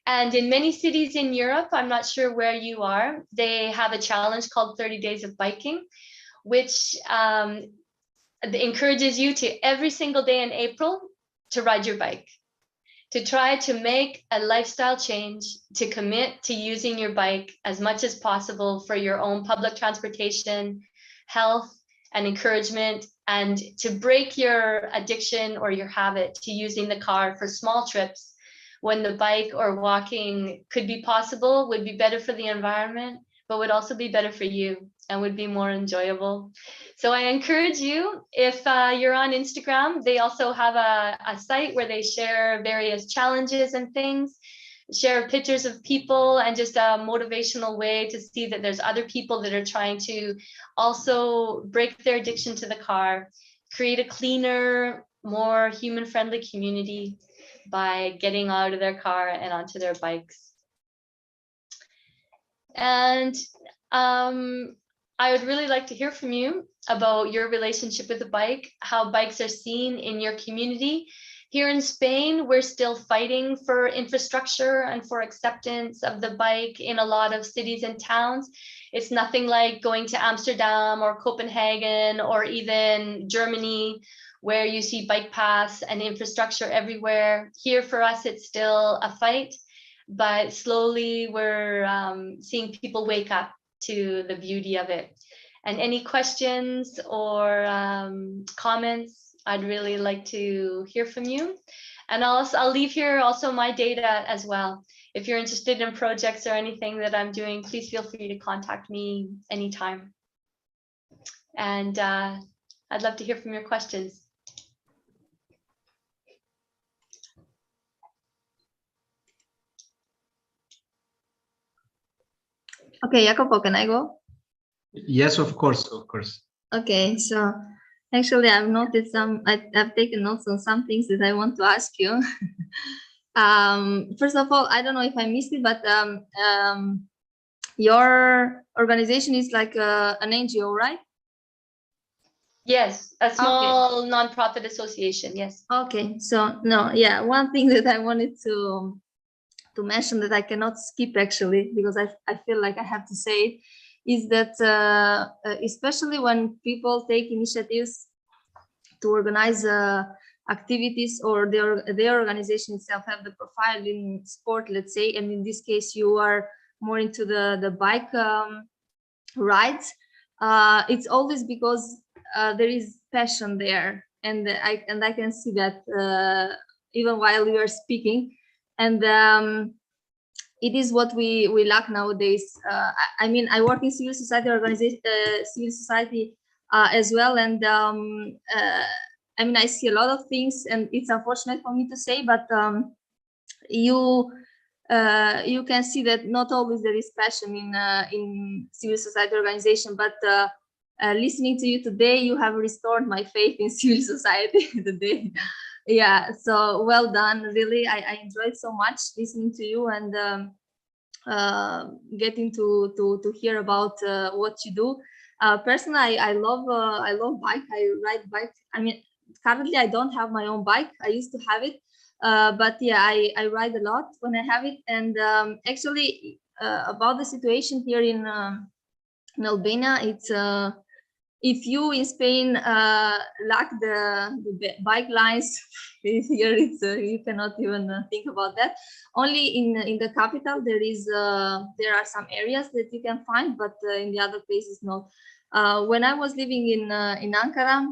And in many cities in Europe, I'm not sure where you are, they have a challenge called 30 Days of Biking, which encourages you to every single day in April to ride your bike, to try to make a lifestyle change, to commit to using your bike as much as possible for your own public transportation, health, and encouragement, and to break your addiction or your habit to using the car for small trips when the bike or walking could be possible, would be better for the environment, but would also be better for you and would be more enjoyable. So I encourage you, if you're on Instagram, they also have a site where they share various challenges and things, share pictures of people, and just a motivational way to see that there's other people that are trying to also break their addiction to the car, create a cleaner, more human-friendly community by getting out of their car and onto their bikes. And I would really like to hear from you about your relationship with the bike, how bikes are seen in your community. Here in Spain, we're still fighting for infrastructure and for acceptance of the bike in a lot of cities and towns. It's nothing like going to Amsterdam or Copenhagen or even Germany, where you see bike paths and infrastructure everywhere. Here for us, it's still a fight, but slowly we're seeing people wake up to the beauty of it. And any questions or comments, I'd really like to hear from you. And I'll leave here also my data as well. If you're interested in projects or anything that I'm doing, please feel free to contact me anytime. And I'd love to hear from your questions. Okay, Jacopo, can I go? Yes, of course, of course. Okay, so actually I've noticed I've taken notes on some things that I want to ask you. First of all, I don't know if I missed it, but your organization is like an NGO, right? Yes, a small nonprofit association, yes. Okay, so no, yeah, one thing that I wanted to mention that I cannot skip actually, because I feel like I have to say it, is that especially when people take initiatives to organize activities, or their organization itself have the profile in sport, let's say, and in this case you are more into the bike rides, it's always because there is passion there, and I can see that even while you are speaking, and it is what we lack nowadays. I mean, I work in civil society organization, as well, and I mean, I see a lot of things, and it's unfortunate for me to say, but you can see that not always there is passion in civil society organization, but listening to you today, you have restored my faith in civil society today. Yeah, so well done, really. I enjoyed so much listening to you and getting to hear about what you do. Personally, I love bike. I ride bike. I mean, currently I don't have my own bike. I used to have it, but yeah, I ride a lot when I have it. And actually, about the situation here in Albania, it's if you in Spain lack the bike lines, here it's you cannot even think about that. Only in the capital there are some areas that you can find, but in the other places no. When I was living in Ankara,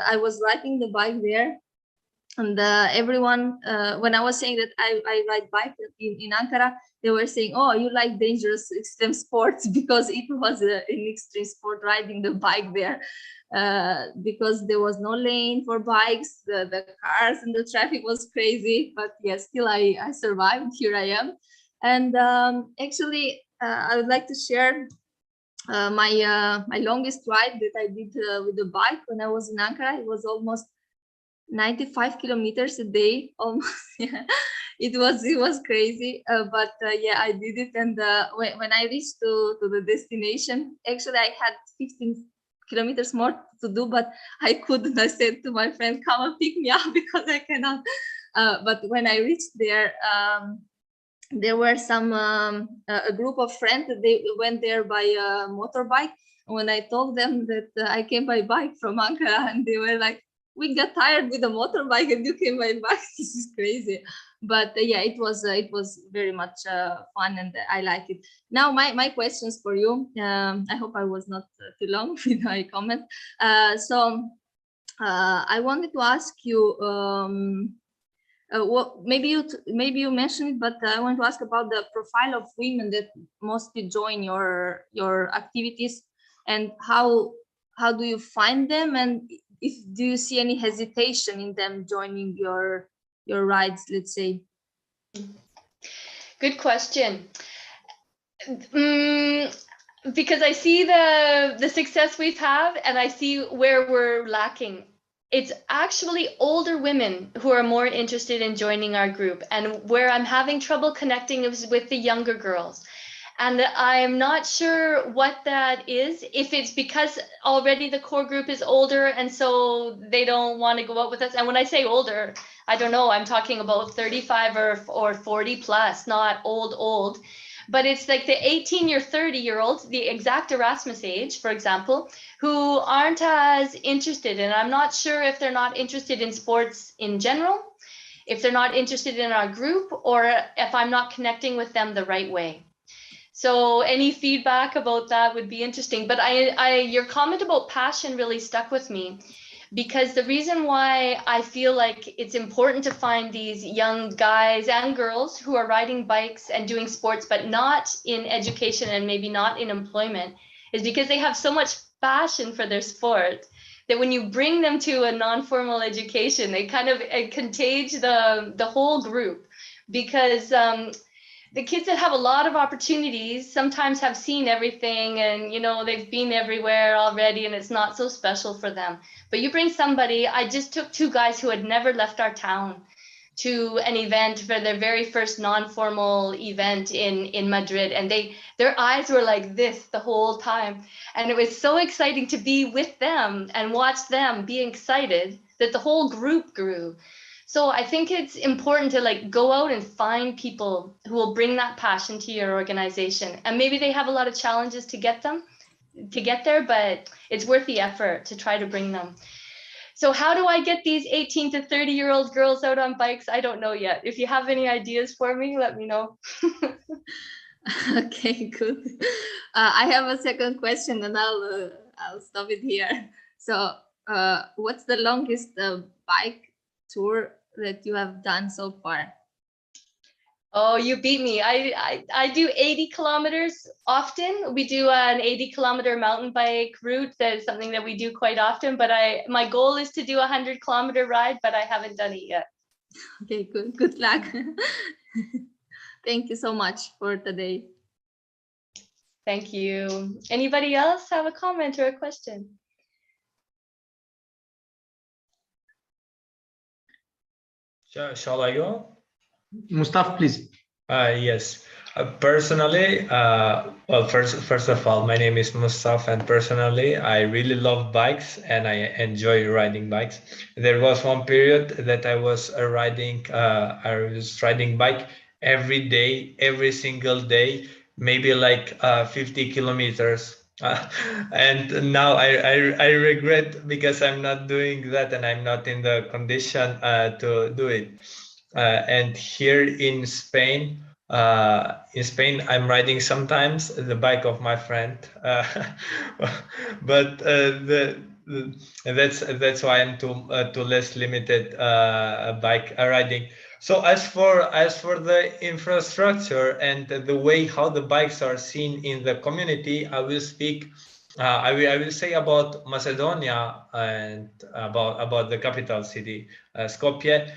I was riding the bike there, and everyone, when I was saying that I ride bike in Ankara, they were saying, "Oh, you like dangerous extreme sports," because it was an extreme sport riding the bike there, because there was no lane for bikes, the cars and the traffic was crazy. But yes, still I survived. Here I am, and actually I would like to share my longest ride that I did with the bike when I was in Ankara. It was almost 95 kilometers a day, almost. Yeah. It was crazy, but yeah, I did it. And when I reached to the destination, actually I had 15 kilometers more to do, but I couldn't. I said to my friend, "Come and pick me up," because I cannot. But when I reached there were some a group of friends that they went there by motorbike. When I told them that I came by bike from Ankara, and they were like, "We got tired with the motorbike and you came by bike." This is crazy. But yeah, it was very much fun, and I like it. Now my questions for you. I hope I was not too long with my comment. So I wanted to ask you, what maybe you mentioned it, but I want to ask about the profile of women that mostly join your activities, and how do you find them, and do you see any hesitation in them joining your rides, let's say? Good question. Because I see the success we've had, and I see where we're lacking. It's actually older women who are more interested in joining our group, and where I'm having trouble connecting is with the younger girls. And I'm not sure what that is, if it's because already the core group is older and so they don't want to go out with us. And when I say older, I don't know, I'm talking about 35 or 40 plus, not old. But it's like the 18 or 30-year-olds, the exact Erasmus age, for example, who aren't as interested. And I'm not sure if they're not interested in sports in general, if they're not interested in our group, or if I'm not connecting with them the right way. So any feedback about that would be interesting. But your comment about passion really stuck with me, because the reason why I feel like it's important to find these young guys and girls who are riding bikes and doing sports, but not in education and maybe not in employment, is because they have so much passion for their sport that when you bring them to a non-formal education, they kind of contagion the whole group, because the kids that have a lot of opportunities sometimes have seen everything, and they've been everywhere already, and it's not so special for them. But you bring somebody, I just took 2 guys who had never left our town to an event for their very first non-formal event in Madrid, and their eyes were like this the whole time, and it was so exciting to be with them and watch them be excited that the whole group grew. So I think it's important to go out and find people who will bring that passion to your organization. And maybe they have a lot of challenges to get there, but it's worth the effort to try to bring them. So how do I get these 18 to 30-year-old girls out on bikes? I don't know yet. If you have any ideas for me, let me know. Okay, good. I have a second question, and I'll stop it here. So what's the longest bike tour that you have done so far? Oh, you beat me. I do 80 kilometers often. We do an 80-kilometer mountain bike route. That is something that we do quite often, but my goal is to do a 100-kilometer ride, but I haven't done it yet. Okay, good luck. Thank you so much for today. Thank you. Anybody else have a comment or a question? Shall I go? Mustafa, please. Yes. Personally, well, first of all, my name is Mustafa, and personally, I really love bikes and I enjoy riding bikes. There was one period that I was riding bike every day, every single day, maybe like 50 kilometers. And now I regret, because I'm not doing that and I'm not in the condition to do it. And here in Spain, I'm riding sometimes the bike of my friend, but that's why I'm too less limited bike riding. So as for the infrastructure and the way how the bikes are seen in the community, I will speak. I will say about Macedonia and about the capital city, Skopje.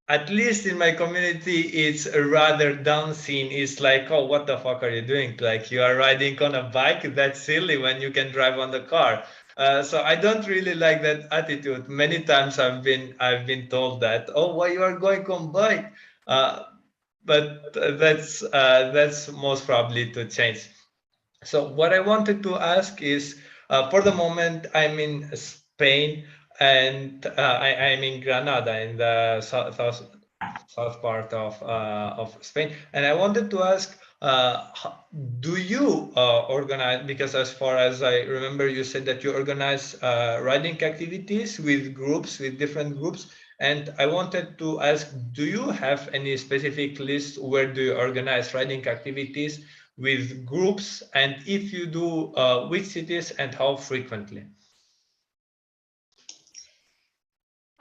At least in my community, it's a rather down scene. It's like, oh, what the fuck are you doing? Like, you are riding on a bike? That's silly when you can drive on the car. So I don't really like that attitude. Many times I've been told that, oh, why you are going on bike? But that's most probably to change. So what I wanted to ask is, for the moment, I'm in Spain, and I'm in Granada, in the south part of Spain. And I wanted to ask, do you organize, because as far as I remember, you said that you organize riding activities with groups, with different groups. And I wanted to ask, do you have any specific list where do you organize riding activities with groups? And if you do, which cities and how frequently?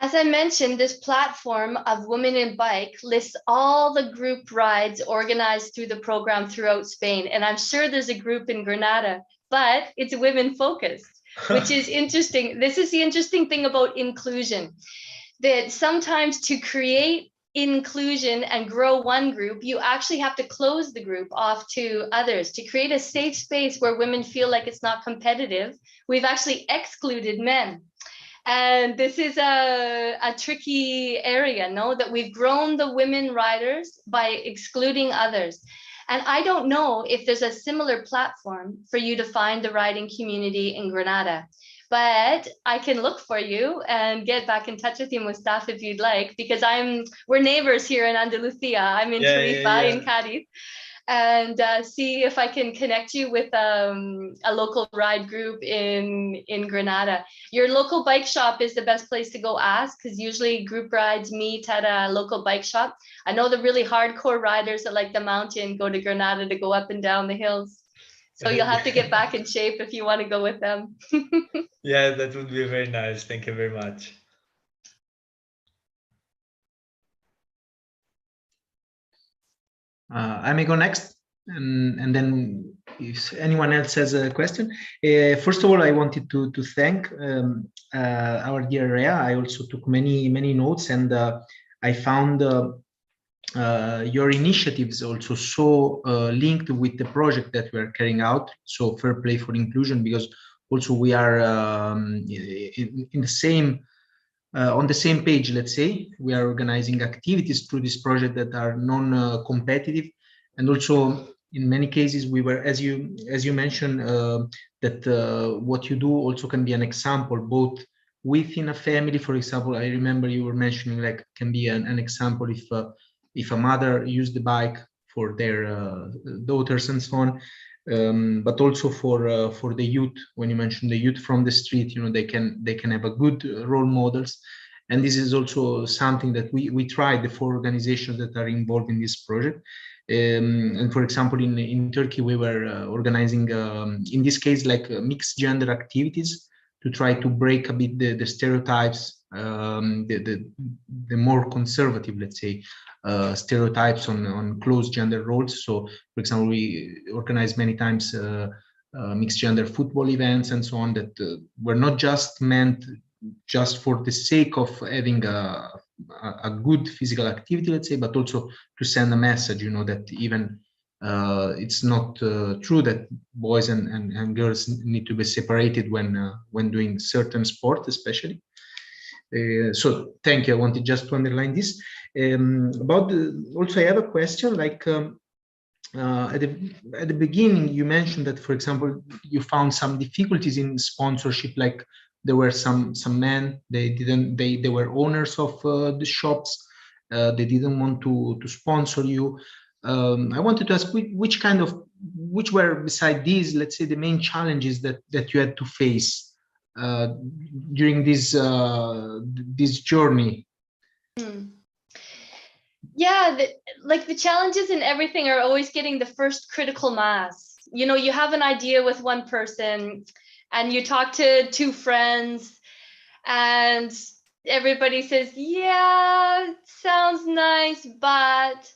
As I mentioned, this platform of Women in Bike lists all the group rides organized through the program throughout Spain. And I'm sure there's a group in Granada, but it's women focused, which is interesting. This is the interesting thing about inclusion, that sometimes to create inclusion and grow one group, you actually have to close the group off to others. To create a safe space where women feel like it's not competitive, we've actually excluded men. And this is a tricky area, no? That we've grown the women riders by excluding others. And I don't know if there's a similar platform for you to find the riding community in Granada. but I can look for you and get back in touch with you, Mustafa, if you'd like, because we're neighbors here in Andalusia. I'm in Tarifa in Cadiz, and see if I can connect you with a local ride group in Granada. Your local bike shop is the best place to go ask, because usually group rides meet at a local bike shop. I know the really hardcore riders that like the mountain go to Granada to go up and down the hills. So you'll have to get back in shape if you want to go with them. Yeah, that would be very nice. Thank you very much. I may go next, and then if anyone else has a question. First of all, I wanted to thank our dear Rea. I also took many notes, and I found your initiatives also so linked with the project that we are carrying out, so FairPlay for Inclusion, because also we are in the same on the same page. Let's say we are organizing activities through this project that are non-competitive, and also in many cases we were, as you mentioned, that what you do also can be an example both within a family. For example, I remember you were mentioning like can be an example if a mother used the bike for their daughters and so on, but also for the youth. When you mentioned the youth from the street, you know, they can have a good role models, and this is also something that we tried, the 4 organizations that are involved in this project. And for example, in Turkey, we were organizing, in this case, like mixed gender activities to try to break a bit the stereotypes, the more conservative, let's say, stereotypes on closed gender roles. So, for example, we organized many times mixed gender football events and so on that were not just meant just for the sake of having a good physical activity, let's say, but also to send a message, you know, that even it's not true that boys and girls need to be separated when doing certain sport, especially. So thank you. I wanted just to underline this. Also, I have a question. Like at the beginning, you mentioned that, for example, you found some difficulties in sponsorship. Like there were some men, they were owners of the shops. They didn't want to sponsor you. I wanted to ask which were, beside these, let's say, the main challenges that you had to face during this journey. Yeah, the challenges in everything are always getting the first critical mass. You know, you have an idea with one person and you talk to 2 friends and everybody says, yeah, sounds nice, but,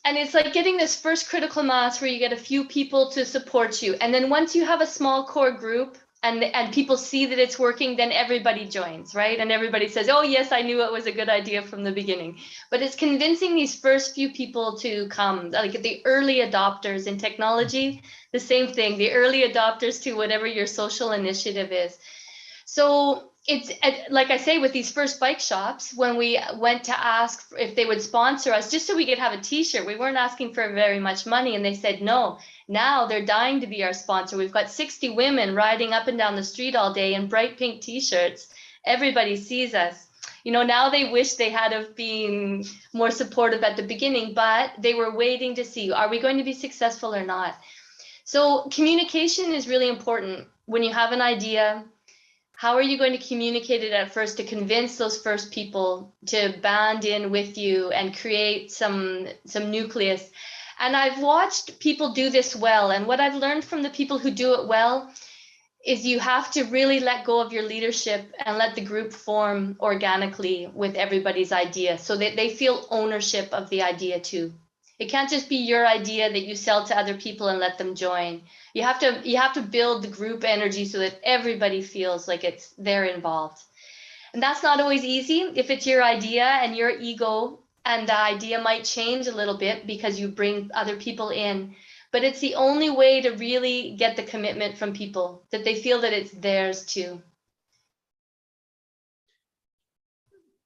and it's like getting this first critical mass where you get a few people to support you. And then once you have a small core group and people see that it's working, then everybody joins, right? And everybody says, oh yes, I knew it was a good idea from the beginning. But it's convincing these first few people to come, like the early adopters in technology, the same thing, the early adopters to whatever your social initiative is. So it's like I say, with these first bike shops, when we went to ask if they would sponsor us just so we could have a t-shirt, we weren't asking for very much money, and they said no. Now they're dying to be our sponsor. We've got 60 women riding up and down the street all day in bright pink t-shirts. Everybody sees us. You know, now they wish they had have been more supportive at the beginning, but they were waiting to see, are we going to be successful or not? So communication is really important. When you have an idea, how are you going to communicate it at first to convince those first people to band in with you and create some nucleus? And I've watched people do this well. And what I've learned from the people who do it well is you have to really let go of your leadership and let the group form organically with everybody's idea so that they feel ownership of the idea too. It can't just be your idea that you sell to other people and let them join. You have to build the group energy so that everybody feels like they're involved. And that's not always easy if it's your idea and your ego, and the idea might change a little bit because you bring other people in. But it's the only way to really get the commitment from people, that they feel that it's theirs too.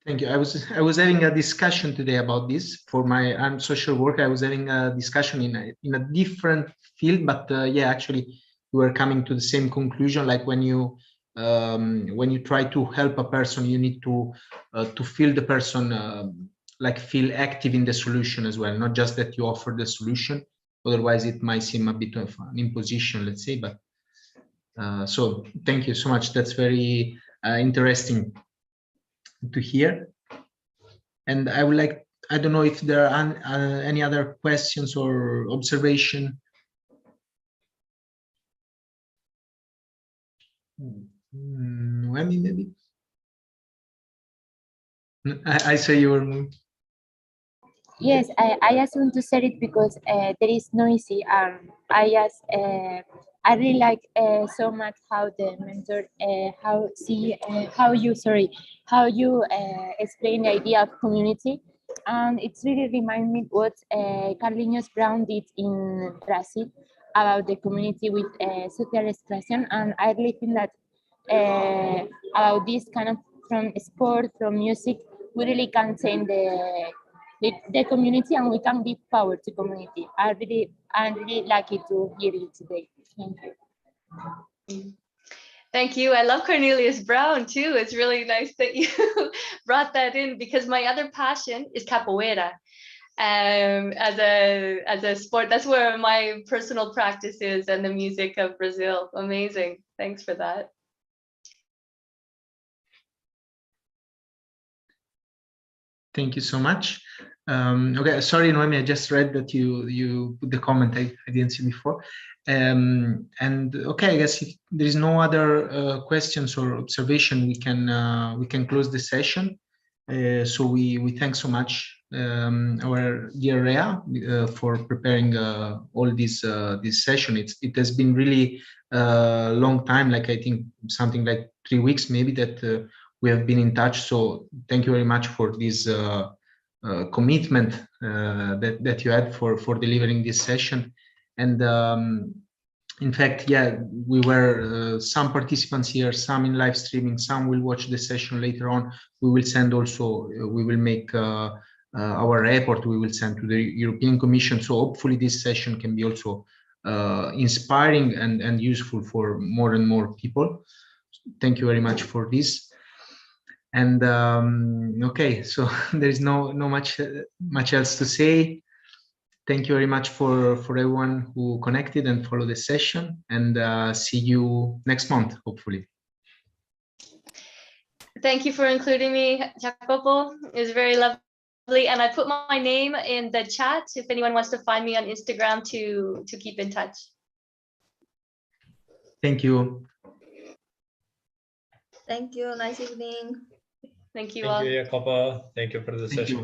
Thank you. I was having a discussion today about this for I'm social worker. I was having a discussion in a different field, but yeah, actually we were coming to the same conclusion. Like when you when you try to help a person, you need to feel the person like feel active in the solution as well, not just that you offer the solution. Otherwise, it might seem a bit of an imposition, let's say. But so thank you so much. That's very interesting to hear. And I would like, I don't know if there are any other questions or observation. Noemi, maybe? I say you were moving. Yes, I just want to say it because there is noisy. I really like so much how the mentor how you explain the idea of community, and it's really remind me what Carlinhos Brown did in Brazil about the community with social expression, and I really think that about this kind of from sport, from music, we really can change the community, and we can give power to community. I'm really lucky to hear you today. Thank you. Thank you. I love Cornelius Brown too. It's really nice that you brought that in, because my other passion is capoeira. As a sport, that's where my personal practice is, and the music of Brazil. Amazing. Thanks for that. Thank you so much. Okay, sorry, Noemi, I just read that you put the comment I didn't see before. And okay, I guess if there is no other questions or observation, we can close the session. So we thank so much our dear Rea for preparing all this session. It has been really a long time, like I think something like 3 weeks maybe, that we have been in touch. So thank you very much for this commitment that you had for delivering this session. And in fact, yeah, we were some participants here, some in live streaming, some will watch the session later on. We will send also, we will make our report, we will send to the European Commission. So hopefully this session can be also inspiring and useful for more and more people. Thank you very much for this. And okay, so there is no much else to say. Thank you very much for everyone who connected and followed the session, and see you next month, hopefully. Thank you for including me, Jacopo. It was very lovely, and I put my name in the chat if anyone wants to find me on Instagram to keep in touch. Thank you. Thank you. Nice evening. Thank you all. Thank you, Jacopo. Thank you for the session.